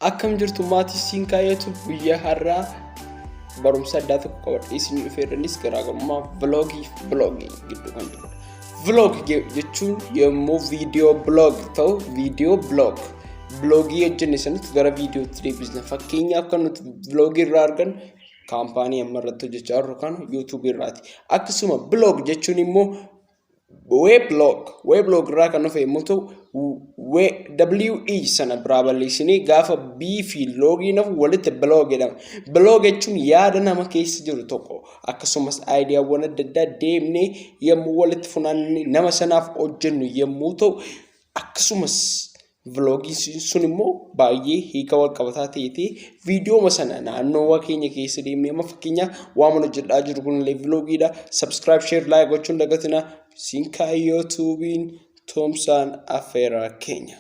Akkam jirtu maatii siin kaayetu guyyaa har'aa barumsa addaa tokko qabadhee isin dhufeeranis garaagarummaa vloogii fi bloogii gidduu kan jirudha. Vlog jechuun yommuu viidiyoo blog ta'u viidiyoo bloogii hojjenne sanatti gara viidiyootti deebisna. Fakkeenyaaf kan nuti vloogii irraa argan kaampaanii amma irratti hojjechaa jirru kan YouTube irraati. Akkasuma blog jechuun immoo weblog irraa kan dhufe yommuu ta'u WE sana biraa balleessinee gaafa B fi loogiin walitti blog jedhama. Blog jechuun yaada nama keessa jiru tokko akkasumas aayidiyaawwan adda addaa deemnee yommuu walitti funaannee nama sanaaf hojjennu yommuu ta'u akkasumas vloogii sun immoo baay'ee hiika wal qabataa ta'ee viidiyoo sana naannoo keenya keessa deemnee amma fakkeenyaaf waan hojjedhaa jiru kunillee vloogiidha. Subscribe, share, like gochuun dagatina. Siin kaayyoo tuubiin Toomsaan Affeeraa Keenya.